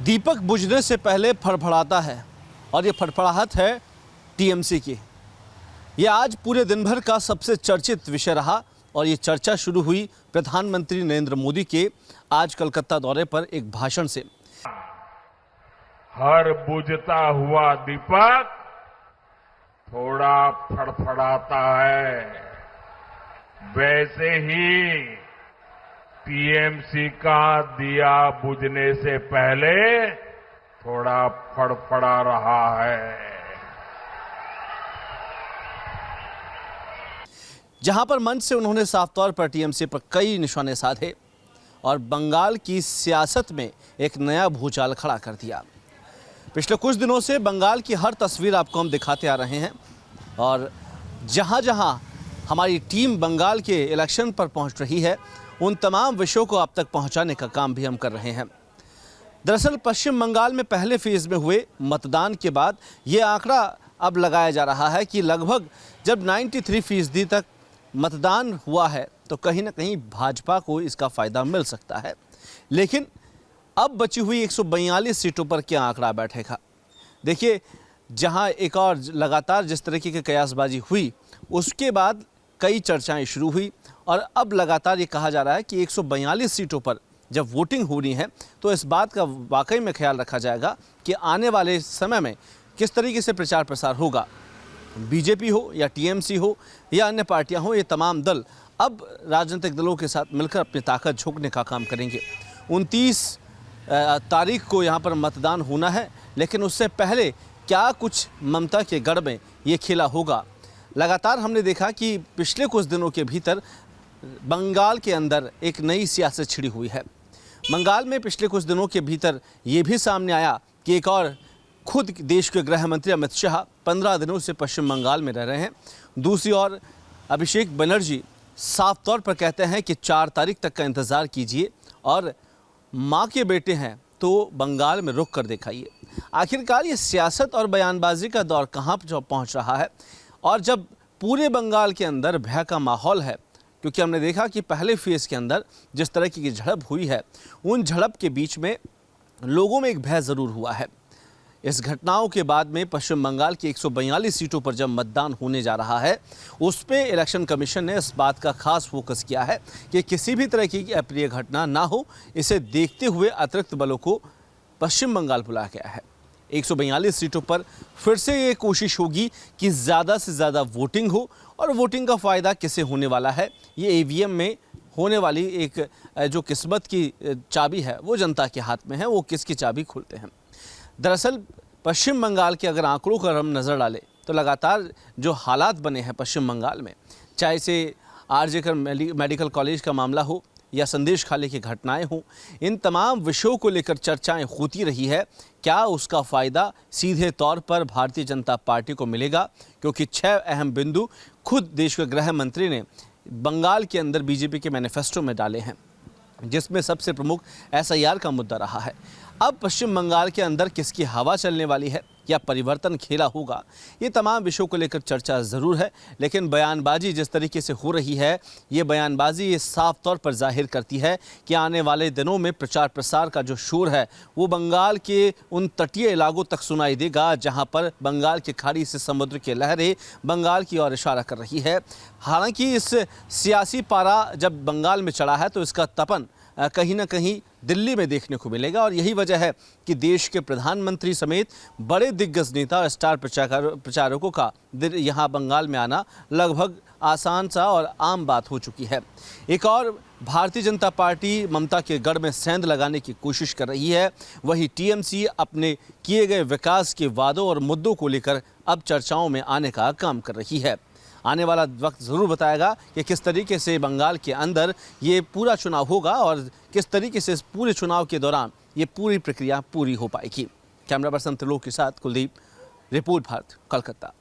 दीपक बुझने से पहले फड़फड़ाता है और ये फड़फड़ाहट है टीएमसी की। ये आज पूरे दिन भर का सबसे चर्चित विषय रहा और ये चर्चा शुरू हुई प्रधानमंत्री नरेंद्र मोदी के आज कलकत्ता दौरे पर एक भाषण से। हर बुझता हुआ दीपक थोड़ा फड़फड़ाता है, वैसे ही टीएमसी का दिया बुझने से पहले थोड़ा फड़फड़ा रहा है। जहां पर मंच से उन्होंने साफ तौर पर टीएमसी पर कई निशाने साधे और बंगाल की सियासत में एक नया भूचाल खड़ा कर दिया। पिछले कुछ दिनों से बंगाल की हर तस्वीर आपको हम दिखाते आ रहे हैं और जहां जहां हमारी टीम बंगाल के इलेक्शन पर पहुंच रही है उन तमाम विषयों को आप तक पहुंचाने का काम भी हम कर रहे हैं। दरअसल पश्चिम बंगाल में पहले फेज में हुए मतदान के बाद ये आंकड़ा अब लगाया जा रहा है कि लगभग जब 93% तक मतदान हुआ है तो कहीं ना कहीं भाजपा को इसका फ़ायदा मिल सकता है। लेकिन अब बची हुई 142 सीटों पर क्या आंकड़ा बैठेगा। देखिए, जहां एक और लगातार जिस तरीके की कयासबाजी हुई उसके बाद कई चर्चाएं शुरू हुई और अब लगातार ये कहा जा रहा है कि 142 सीटों पर जब वोटिंग होनी है तो इस बात का वाकई में ख्याल रखा जाएगा कि आने वाले समय में किस तरीके से प्रचार प्रसार होगा। बीजेपी हो या टीएमसी हो या अन्य पार्टियां हो, ये तमाम दल अब राजनीतिक दलों के साथ मिलकर अपनी ताकत झोंकने का काम करेंगे। 29 तारीख को यहाँ पर मतदान होना है, लेकिन उससे पहले क्या कुछ ममता के गढ़ में ये खेला होगा। लगातार हमने देखा कि पिछले कुछ दिनों के भीतर बंगाल के अंदर एक नई सियासत छिड़ी हुई है। बंगाल में पिछले कुछ दिनों के भीतर ये भी सामने आया कि एक और खुद देश के गृह मंत्री अमित शाह 15 दिनों से पश्चिम बंगाल में रह रहे हैं। दूसरी ओर अभिषेक बनर्जी साफ तौर पर कहते हैं कि 4 तारीख तक का इंतज़ार कीजिए और माँ के बेटे हैं तो बंगाल में रुक कर दिखाइए। आखिरकार ये सियासत और बयानबाजी का दौर कहाँ पहुँच रहा है और जब पूरे बंगाल के अंदर भय का माहौल है, क्योंकि हमने देखा कि पहले फेज़ के अंदर जिस तरह की झड़प हुई है उन झड़प के बीच में लोगों में एक भय ज़रूर हुआ है। इस घटनाओं के बाद में पश्चिम बंगाल की 142 सीटों पर जब मतदान होने जा रहा है उस पे इलेक्शन कमीशन ने इस बात का खास फोकस किया है कि किसी भी तरह की अप्रिय घटना ना हो। इसे देखते हुए अतिरिक्त बलों को पश्चिम बंगाल बुलाया गया है। 142 सीटों पर फिर से ये कोशिश होगी कि ज़्यादा से ज़्यादा वोटिंग हो और वोटिंग का फ़ायदा किसे होने वाला है, ये ईवीएम में होने वाली एक जो किस्मत की चाबी है वो जनता के हाथ में है, वो किसकी चाबी खोलते हैं। दरअसल पश्चिम बंगाल के अगर आंकड़ों पर हम नज़र डालें तो लगातार जो हालात बने हैं पश्चिम बंगाल में, चाहे से आरजे मेडिकल कॉलेज का मामला हो या संदेश खाली की घटनाएं हों, इन तमाम विषयों को लेकर चर्चाएं होती रही है। क्या उसका फ़ायदा सीधे तौर पर भारतीय जनता पार्टी को मिलेगा, क्योंकि 6 अहम बिंदु खुद देश के गृह मंत्री ने बंगाल के अंदर बीजेपी के मैनिफेस्टो में डाले हैं, जिसमें सबसे प्रमुख एसआईआर का मुद्दा रहा है। अब पश्चिम बंगाल के अंदर किसकी हवा चलने वाली है या परिवर्तन खेला होगा, ये तमाम विषयों को लेकर चर्चा ज़रूर है। लेकिन बयानबाजी जिस तरीके से हो रही है, ये बयानबाजी ये साफ तौर पर जाहिर करती है कि आने वाले दिनों में प्रचार प्रसार का जो शोर है वो बंगाल के उन तटीय इलाकों तक सुनाई देगा जहां पर बंगाल की खाड़ी से समुद्र की लहरें बंगाल की ओर इशारा कर रही है। हालांकि इस सियासी पारा जब बंगाल में चढ़ा है तो इसका तपन कहीं ना कहीं दिल्ली में देखने को मिलेगा और यही वजह है कि देश के प्रधानमंत्री समेत बड़े दिग्गज नेता और स्टार प्रचारकों का यहाँ बंगाल में आना लगभग आसान सा और आम बात हो चुकी है। एक और भारतीय जनता पार्टी ममता के गढ़ में सेंध लगाने की कोशिश कर रही है, वही टीएमसी अपने किए गए विकास के वादों और मुद्दों को लेकर अब चर्चाओं में आने का काम कर रही है। आने वाला वक्त ज़रूर बताएगा कि किस तरीके से बंगाल के अंदर ये पूरा चुनाव होगा और किस तरीके से इस पूरे चुनाव के दौरान ये पूरी प्रक्रिया पूरी हो पाएगी। कैमरा पर्सन त्रिलोक के साथ कुलदीप, रिपोर्ट भारत, कलकत्ता।